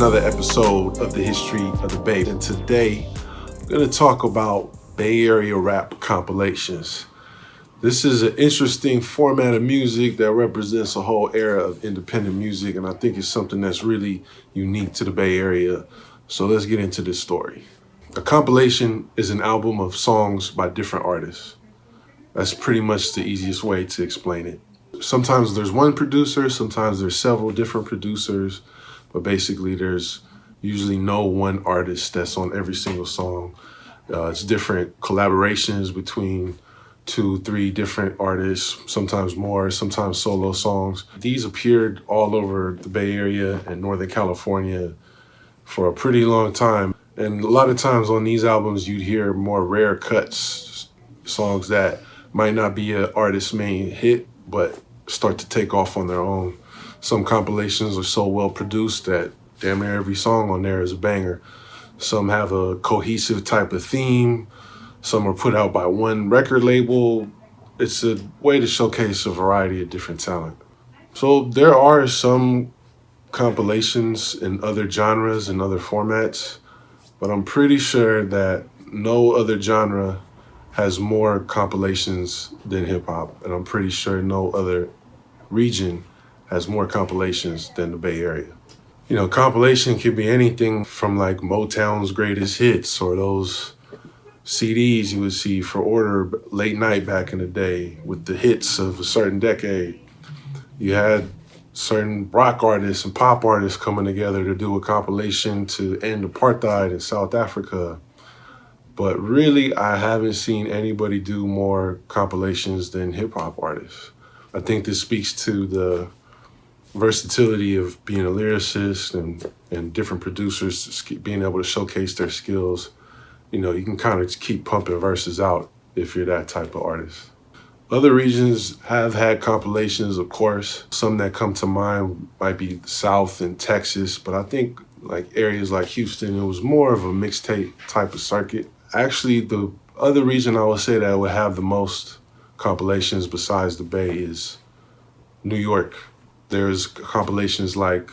another episode of the History of the Bay, and today I'm going to talk about Bay Area rap compilations. This is an interesting format of music that represents a whole era of independent music, and I think it's something that's really unique to the Bay Area. So let's get into this story. A compilation is an album of songs by different artists. That's pretty much the easiest way to explain it. Sometimes there's one producer, sometimes there's several different producers, but basically there's usually no one artist that's on every single song. It's different collaborations between 2-3 different artists, sometimes more, sometimes solo songs. These appeared all over the Bay Area and Northern California for a pretty long time. And a lot of times on these albums, you'd hear more rare cuts, songs that might not be an artist's main hit, but start to take off on their own. Some compilations are so well produced that damn near every song on there is a banger. Some have a cohesive type of theme. Some are put out by one record label. It's a way to showcase a variety of different talent. So there are some compilations in other genres and other formats, but I'm pretty sure that no other genre has more compilations than hip hop. And I'm pretty sure no other region has more compilations than the Bay Area. You know, compilation could be anything from like Motown's greatest hits or those CDs you would see for order late night back in the day with the hits of a certain decade. You had certain rock artists and pop artists coming together to do a compilation to end apartheid in South Africa. But really, I haven't seen anybody do more compilations than hip hop artists. I think this speaks to the versatility of being a lyricist and different producers being able to showcase their skills. You know, you can kind of keep pumping verses out if you're that type of artist. Other regions have had compilations, of course. Some that come to mind might be the South and Texas, but I think like areas like Houston, it was more of a mixtape type of circuit. Actually, the other region I would say that would have the most compilations besides the Bay is New York. There's compilations like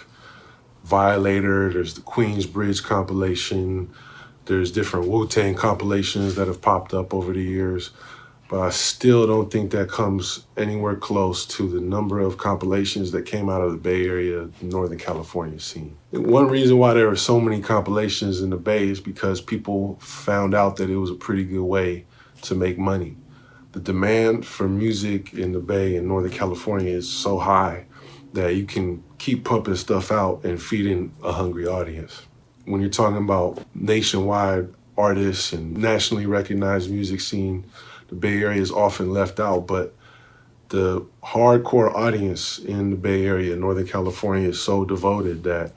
Violator, there's the Queensbridge compilation, there's different Wu-Tang compilations that have popped up over the years, but I still don't think that comes anywhere close to the number of compilations that came out of the Bay Area, Northern California scene. And one reason why there are so many compilations in the Bay is because people found out that it was a pretty good way to make money. The demand for music in the Bay and Northern California is so high that you can keep pumping stuff out and feeding a hungry audience. When you're talking about nationwide artists and nationally recognized music scene, the Bay Area is often left out, but the hardcore audience in the Bay Area, Northern California, is so devoted that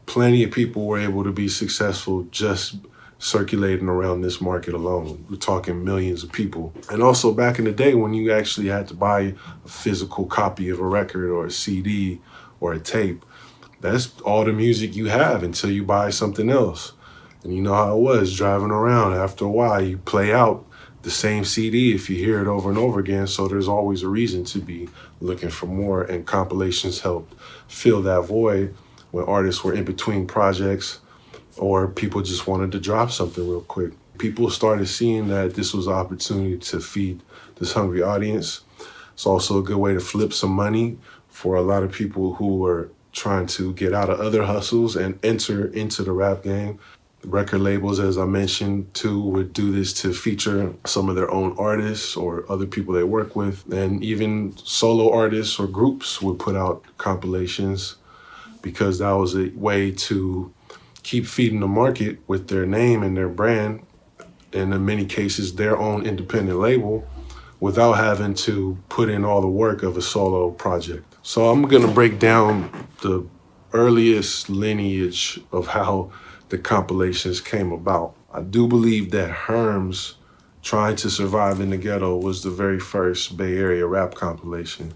plenty of people were able to be successful just circulating around this market alone. We're talking millions of people. And also back in the day when you actually had to buy a physical copy of a record or a CD or a tape, that's all the music you have until you buy something else. And you know how it was driving around. After a while, you play out the same CD if you hear it over and over again. So there's always a reason to be looking for more, and compilations helped fill that void when artists were in between projects or people just wanted to drop something real quick. People started seeing that this was an opportunity to feed this hungry audience. It's also a good way to flip some money for a lot of people who were trying to get out of other hustles and enter into the rap game. The record labels, as I mentioned, too, would do this to feature some of their own artists or other people they work with. And even solo artists or groups would put out compilations because that was a way to keep feeding the market with their name and their brand, and in many cases their own independent label, without having to put in all the work of a solo project. So I'm gonna break down the earliest lineage of how the compilations came about. I do believe that Herm's Trying to Survive in the Ghetto was the very first Bay Area rap compilation.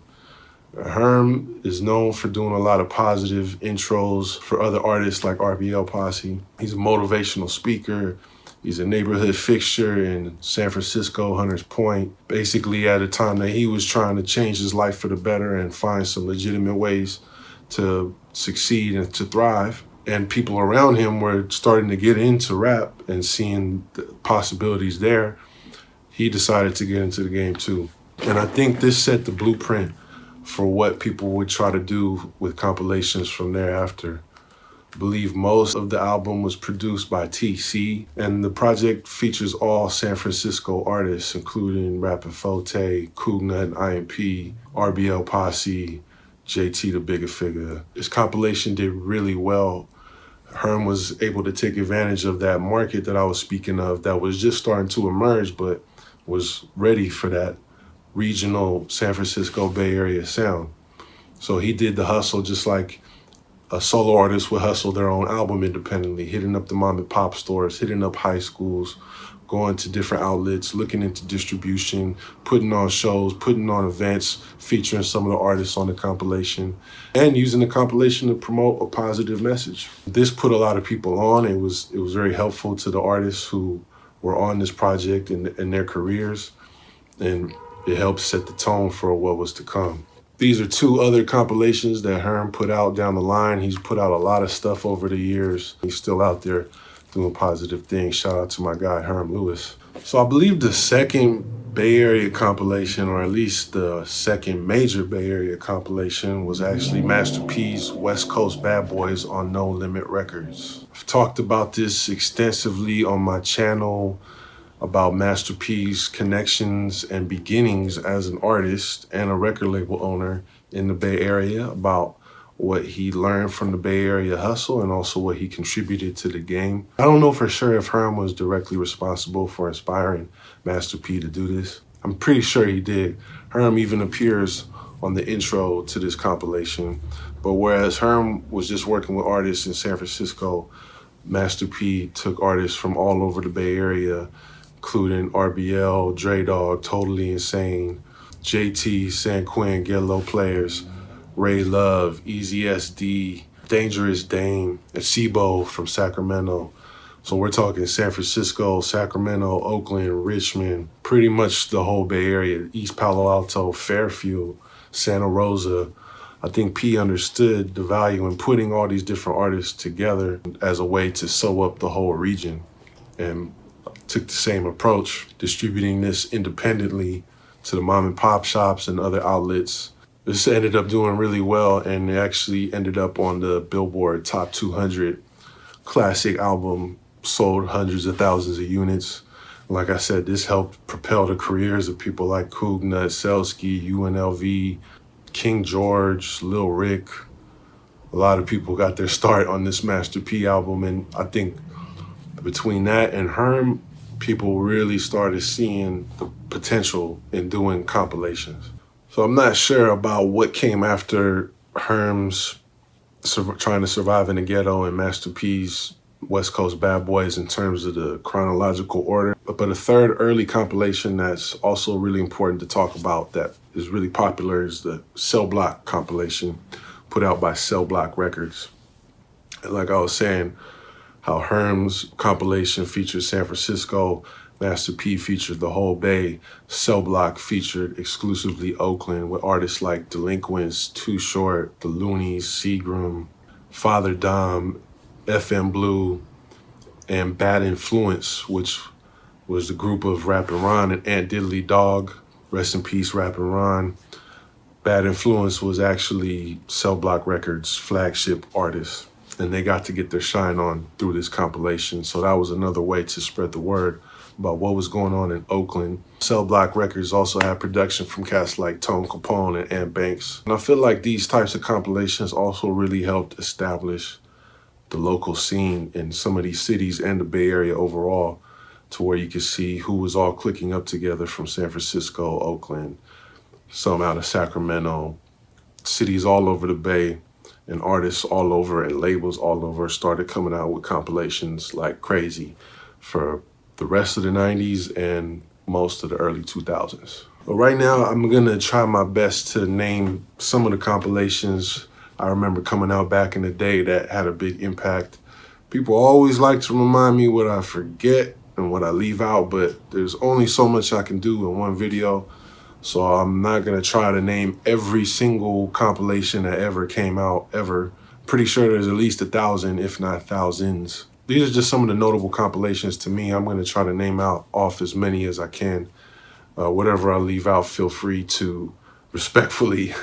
Herm is known for doing a lot of positive intros for other artists like RBL Posse. He's a motivational speaker. He's a neighborhood fixture in San Francisco, Hunters Point. Basically at a time that he was trying to change his life for the better and find some legitimate ways to succeed and to thrive. and people around him were starting to get into rap and seeing the possibilities there, he decided to get into the game too. And I think this set the blueprint for what people would try to do with compilations from thereafter. I believe most of the album was produced by TC, and the project features all San Francisco artists, including Rappin' Forte, Cougnut and IMP, RBL Posse, JT the Bigger Figure. This compilation did really well. Herm was able to take advantage of that market that I was speaking of that was just starting to emerge, but was ready for that regional San Francisco Bay Area sound. So he did the hustle just like a solo artist would hustle their own album independently, hitting up the mom and pop stores, hitting up high schools, going to different outlets, looking into distribution, putting on shows, putting on events, featuring some of the artists on the compilation, and using the compilation to promote a positive message. This put a lot of people on. It was very helpful to the artists who were on this project and their careers, and it helped set the tone for what was to come. These are two other compilations that Herm put out down the line. He's put out a lot of stuff over the years. He's still out there doing positive things. Shout out to my guy, Herm Lewis. So I believe the second Bay Area compilation, or at least the second major Bay Area compilation, was actually Master P's West Coast Bad Boys on No Limit Records. I've talked about this extensively on my channel, about Master P's connections and beginnings as an artist and a record label owner in the Bay Area, about what he learned from the Bay Area hustle and also what he contributed to the game. I don't know for sure if Herm was directly responsible for inspiring Master P to do this. I'm pretty sure he did. Herm even appears on the intro to this compilation. But whereas Herm was just working with artists in San Francisco, Master P took artists from all over the Bay Area, including RBL, Dre Dog, Totally Insane, JT, San Quinn, Get Low Players, Ray Love, Easy SD, Dangerous Dame, and Sibo from Sacramento. So we're talking San Francisco, Sacramento, Oakland, Richmond, pretty much the whole Bay Area, East Palo Alto, Fairfield, Santa Rosa. I think P understood the value in putting all these different artists together as a way to sew up the whole region, and took the same approach, distributing this independently to the mom and pop shops and other outlets. This ended up doing really well, and it actually ended up on the Billboard Top 200 classic album, sold hundreds of thousands of units. Like I said, this helped propel the careers of people like Cougnut, Selsky, UNLV, King George, Lil Rick. A lot of people got their start on this Master P album, and I think between that and Herm, people really started seeing the potential in doing compilations. So I'm not sure about what came after Herm's Trying to Survive in the Ghetto and Master P's West Coast Bad Boys in terms of the chronological order. But a third early compilation that's also really important to talk about that is really popular is the Cell Block compilation put out by Cell Block Records. And like I was saying, how Herm's compilation featured San Francisco, Master P featured the whole Bay, Cell Block featured exclusively Oakland with artists like Delinquents, Too Short, The Loonies, Seagram, Father Dom, FM Blue, and Bad Influence, which was the group of Rappin' Ron and Ant Diddley Dog. Rest in peace, Rappin' Ron. Bad Influence was actually Cell Block Records' flagship artist, and they got to get their shine on through this compilation. So that was another way to spread the word about what was going on in Oakland. Cell Block Records also had production from cats like Tone Capone and Ant Banks. And I feel like these types of compilations also really helped establish the local scene in some of these cities and the Bay Area overall, to where you could see who was all clicking up together from San Francisco, Oakland, some out of Sacramento, cities all over the Bay, and artists all over and labels all over started coming out with compilations like crazy for the rest of the 90s and most of the early 2000s. But right now, I'm gonna try my best to name some of the compilations I remember coming out back in the day that had a big impact. People always like to remind me what I forget and what I leave out, but there's only so much I can do in one video. So I'm not gonna try to name every single compilation that ever came out ever, Pretty sure there's at least 1,000, if not thousands. These are just some of the notable compilations to me. I'm going to try to name out off as many as I can. Whatever I leave out, feel free to respectfully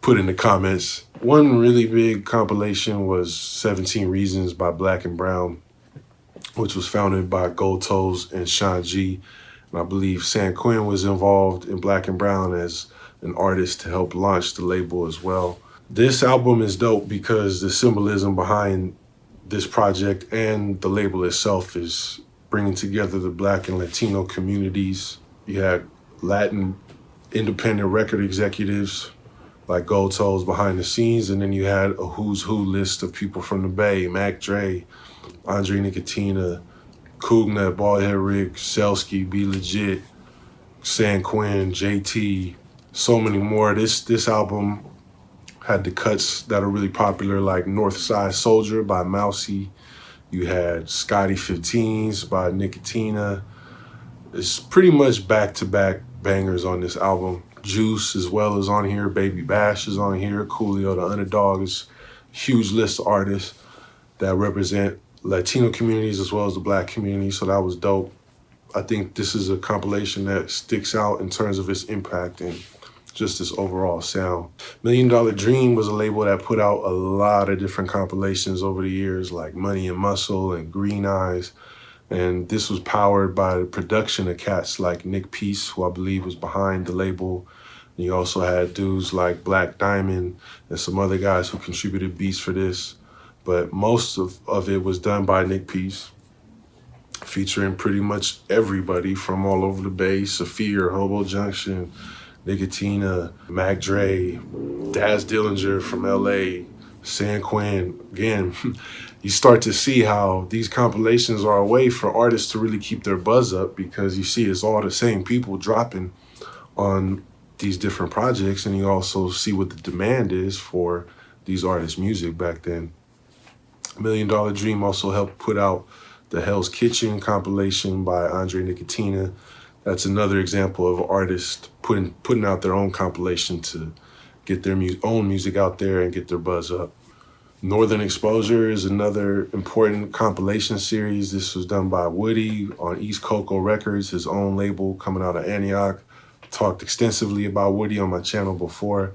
put in the comments. One really big compilation was 17 Reasons by Black and Brown, which was founded by Gold Toes and Sean G. And I believe San Quinn was involved in Black and Brown as an artist to help launch the label as well. This album is dope because the symbolism behind this project and the label itself is bringing together the Black and Latino communities. You had Latin independent record executives like Gold Toes behind the scenes, and then you had a who's who list of people from the Bay: Mac Dre, Andre Nicotina, Coogna, Baldhead Rick, Selsky, Be Legit, San Quinn, JT, so many more. This album had the cuts that are really popular, like Northside Soldier by Mousy. You had Scotty 15s by Nicotina. It's pretty much back-to-back bangers on this album. Juice as well is on here. Baby Bash is on here. Coolio the Underdog is a huge list of artists that represent Latino communities as well as the Black community, so that was dope. I think this is a compilation that sticks out in terms of its impact and just its overall sound. Million Dollar Dream was a label that put out a lot of different compilations over the years, like Money and Muscle and Green Eyes. And this was powered by the production of cats like Nick Peace, who I believe was behind the label. And you also had dudes like Black Diamond and some other guys who contributed beats for this. But most of it was done by Nick Peace, featuring pretty much everybody from all over the Bay: Saphir, Hobo Junction, Nicotina, Mac Dre, Daz Dillinger from LA, San Quinn. Again, you start to see how these compilations are a way for artists to really keep their buzz up, because you see it's all the same people dropping on these different projects, and you also see what the demand is for these artists' music back then. Million Dollar Dream also helped put out the Hell's Kitchen compilation by Andre Nicotina. That's another example of an artist putting out their own compilation to get their own music out there and get their buzz up. Northern Exposure is another important compilation series. This was done by Woody on East Coco Records, his own label coming out of Antioch. Talked extensively about Woody on my channel before.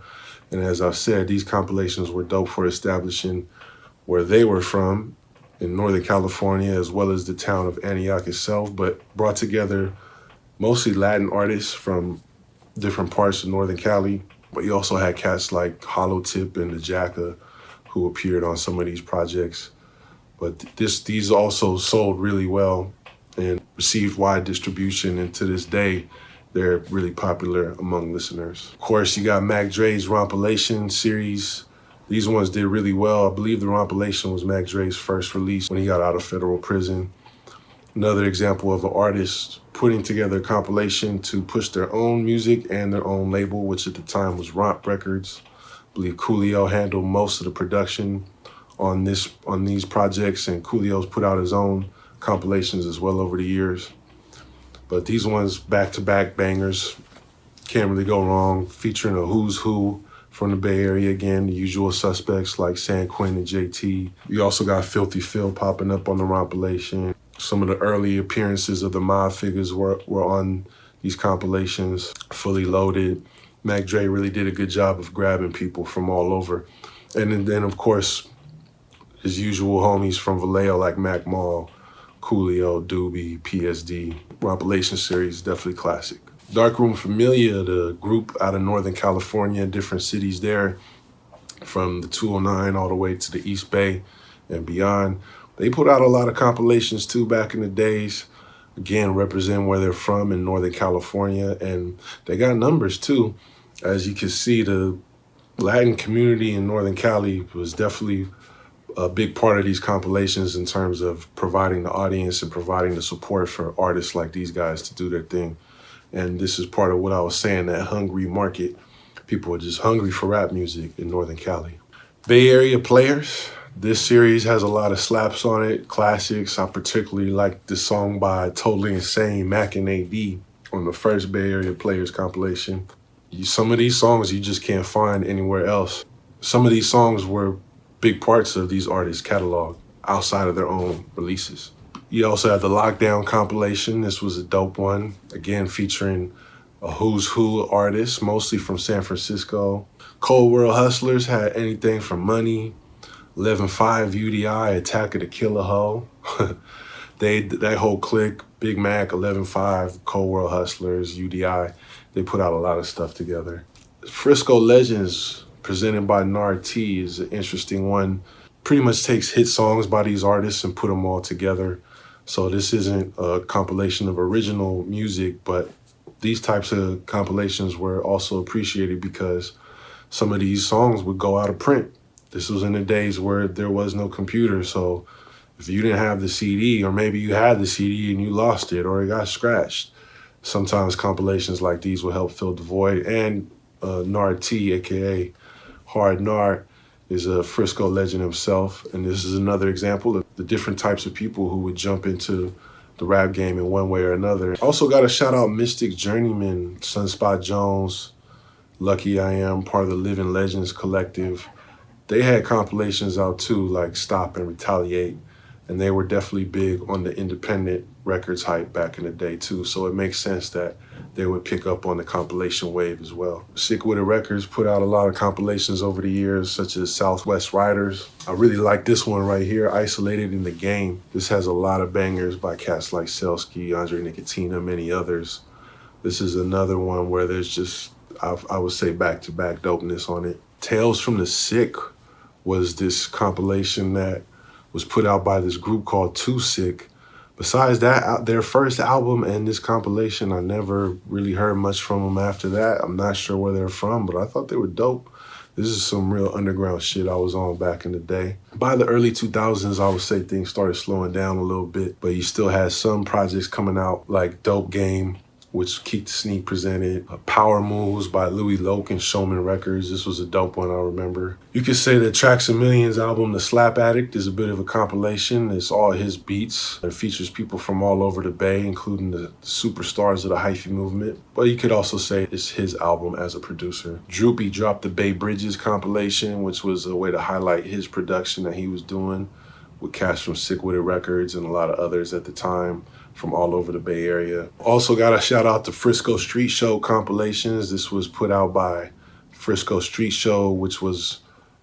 And as I've said, these compilations were dope for establishing where they were from in Northern California, as well as the town of Antioch itself, but brought together mostly Latin artists from different parts of Northern Cali. But you also had cats like Hollow Tip and the Jacka who appeared on some of these projects. But these also sold really well and received wide distribution, and to this day, they're really popular among listeners. Of course, you got Mac Dre's Rompilation series. These ones did really well. I believe the Rompilation was Mac Dre's first release when he got out of federal prison. Another example of an artist putting together a compilation to push their own music and their own label, which at the time was Romp Records. I believe Coolio handled most of the production on these projects, and Coolio's put out his own compilations as well over the years. But these ones, back-to-back bangers, can't really go wrong, featuring a who's who from the Bay Area. Again, the usual suspects like San Quinn and JT. You also got Filthy Phil popping up on the Rompilation. Some of the early appearances of the mob figures were on these compilations. Fully Loaded. Mac Dre really did a good job of grabbing people from all over. And then of course, his usual homies from Vallejo like Mac Mall, Coolio, Doobie, PSD. Rompilation series, definitely classic. Darkroom Familia, the group out of Northern California, different cities there, from the 209 all the way to the East Bay and beyond. They put out a lot of compilations too back in the days. Again, represent where they're from in Northern California, and they got numbers too. As you can see, the Latin community in Northern Cali was definitely a big part of these compilations in terms of providing the audience and providing the support for artists like these guys to do their thing. And this is part of what I was saying, that hungry market. People are just hungry for rap music in Northern Cali. Bay Area Players. This series has a lot of slaps on it, classics. I particularly like this song by Totally Insane, Mac and AD, on the first Bay Area Players compilation. Some of these songs you just can't find anywhere else. Some of these songs were big parts of these artists' catalog outside of their own releases. You also have the Lockdown compilation. This was a dope one, again featuring a who's who artists, mostly from San Francisco. Cold World Hustlers had anything from Money, 11-5 UDI, Attack of the Killer Hoe. That whole clique, Big Mac, 11-5, Cold World Hustlers, UDI, they put out a lot of stuff together. Frisco Legends, presented by Nard T, is an interesting one. Pretty much takes hit songs by these artists and put them all together. So this isn't a compilation of original music, but these types of compilations were also appreciated because some of these songs would go out of print. This was in the days where there was no computer, so if you didn't have the CD, or maybe you had the CD and you lost it or it got scratched, sometimes compilations like these will help fill the void. And Nard T, aka Hard Nard, is a Frisco legend himself, and this is another example of the different types of people who would jump into the rap game in one way or another. Also got to shout out Mystic Journeyman, Sunspot Jones, Lucky I Am, part of the Living Legends collective. They had compilations out too, like Stop and Retaliate, and they were definitely big on the independent records hype back in the day too, so it makes sense that they would pick up on the compilation wave as well. Sick With It Records put out a lot of compilations over the years, such as Southwest Riders. I really like this one right here, Isolated in the Game. This has a lot of bangers by cats like Selsky, Andre Nicotina, many others. This is another one where there's just, I would say, back-to-back dopeness on it. Tales from the Sick was this compilation that was put out by this group called Too Sick. Besides that, their first album and this compilation, I never really heard much from them after that. I'm not sure where they're from, but I thought they were dope. This is some real underground shit I was on back in the day. By the early 2000s, I would say things started slowing down a little bit, but you still had some projects coming out like Dope Game, which Keith the Sneak presented, Power Moves by Louis Loke and Showman Records. This was a dope one, I remember. You could say the Tracks of Millions album, The Slap Addict, is a bit of a compilation. It's all his beats. It features people from all over the Bay, including the superstars of the hyphy movement. But you could also say it's his album as a producer. Droopy dropped the Bay Bridges compilation, which was a way to highlight his production that he was doing with cats from Sick With It Records and a lot of others at the time from all over the Bay Area. Also got a shout out to Frisco Street Show compilations. This was put out by Frisco Street Show, which was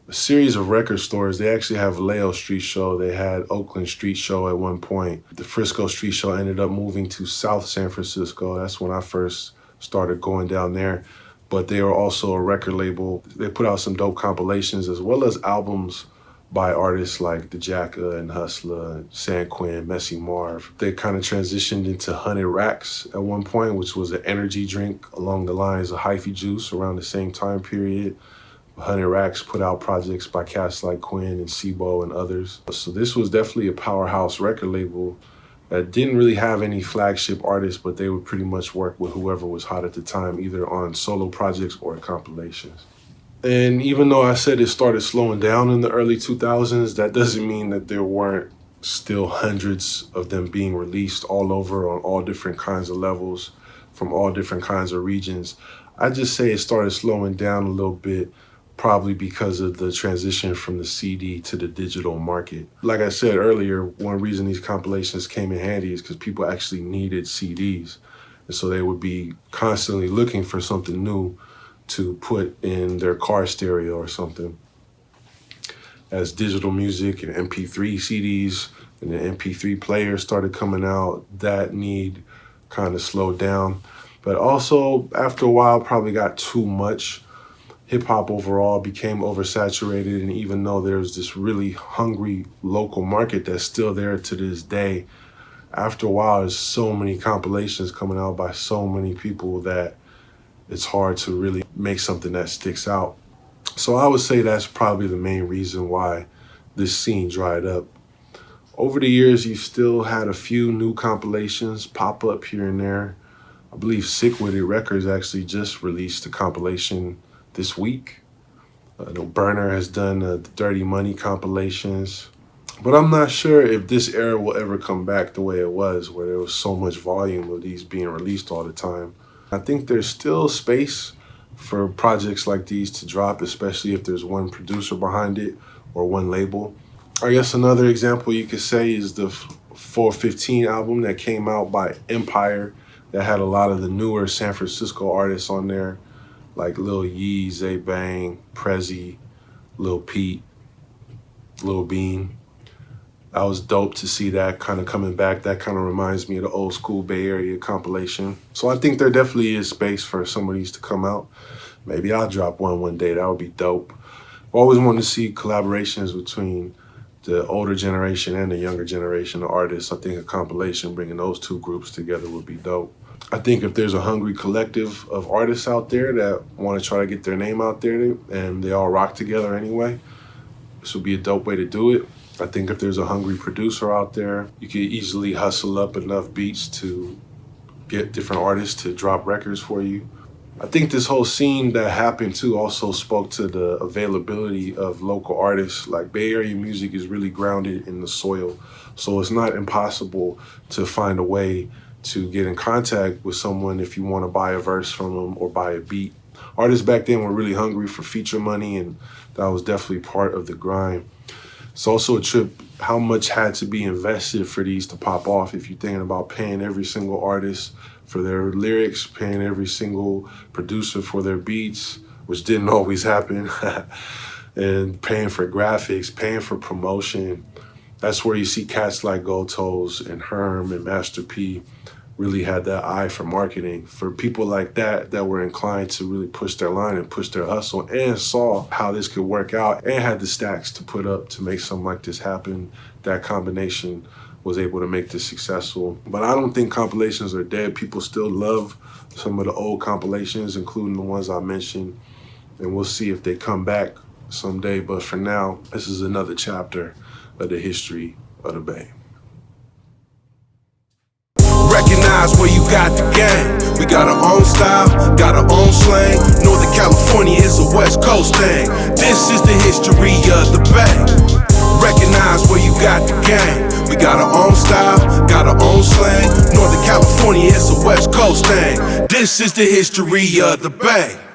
a series of record stores. They actually have Vallejo Street Show. They had Oakland Street Show at one point. The Frisco Street Show ended up moving to South San Francisco. That's when I first started going down there. But they were also a record label. They put out some dope compilations as well as albums by artists like The Jacka and Hustler, San Quinn, Messy Marv. They kind of transitioned into 100 Racks at one point, which was an energy drink along the lines of Hyphy Juice around the same time period. 100 Racks put out projects by cats like Quinn and Sibo and others. So this was definitely a powerhouse record label that didn't really have any flagship artists, but they would pretty much work with whoever was hot at the time, either on solo projects or compilations. And even though I said it started slowing down in the early 2000s, that doesn't mean that there weren't still hundreds of them being released all over on all different kinds of levels from all different kinds of regions. I just say it started slowing down a little bit, probably because of the transition from the CD to the digital market. Like I said earlier, one reason these compilations came in handy is because people actually needed CDs. And so they would be constantly looking for something new to put in their car stereo or something. As digital music and MP3 CDs and the MP3 players started coming out, that need kind of slowed down. But also, after a while, probably got too much. Hip hop overall became oversaturated, and even though there's this really hungry local market that's still there to this day, after a while, there's so many compilations coming out by so many people that it's hard to really make something that sticks out. So I would say that's probably the main reason why this scene dried up. Over the years, you've still had a few new compilations pop up here and there. I believe Sick With It Records actually just released a compilation this week. I know Burner has done the Dirty Money compilations. But I'm not sure if this era will ever come back the way it was, where there was so much volume of these being released all the time. I think there's still space for projects like these to drop, especially if there's one producer behind it or one label. I guess another example you could say is the 415 album that came out by Empire that had a lot of the newer San Francisco artists on there, like Lil Yee, Zay Bang, Prezi, Lil Peep, Lil Bean. That was dope to see that kind of coming back. That kind of reminds me of the old school Bay Area compilation. So I think there definitely is space for some of these to come out. Maybe I'll drop one day. That would be dope. I've always wanted to see collaborations between the older generation and the younger generation of artists. I think a compilation bringing those two groups together would be dope. I think if there's a hungry collective of artists out there that want to try to get their name out there and they all rock together anyway, this would be a dope way to do it. I think if there's a hungry producer out there, you could easily hustle up enough beats to get different artists to drop records for you. I think this whole scene that happened too also spoke to the availability of local artists. Like Bay Area music is really grounded in the soil, so it's not impossible to find a way to get in contact with someone if you want to buy a verse from them or buy a beat. Artists back then were really hungry for feature money, and that was definitely part of the grind. It's also a trip how much had to be invested for these to pop off. If you're thinking about paying every single artist for their lyrics, paying every single producer for their beats, which didn't always happen, and paying for graphics, paying for promotion. That's where you see cats like Gotos and Herm and Master P really had that eye for marketing. For people like that were inclined to really push their line and push their hustle and saw how this could work out and had the stacks to put up to make something like this happen, that combination was able to make this successful. But I don't think compilations are dead. People still love some of the old compilations, including the ones I mentioned, and we'll see if they come back someday. But for now, this is another chapter of the history of the Bay. Recognize where you got the game. We got our own style, got our own slang. Northern California is a West Coast thing. This is the history of the Bay. Recognize where you got the game. We got our own style, got our own slang. Northern California is a West Coast thing. This is the history of the Bay.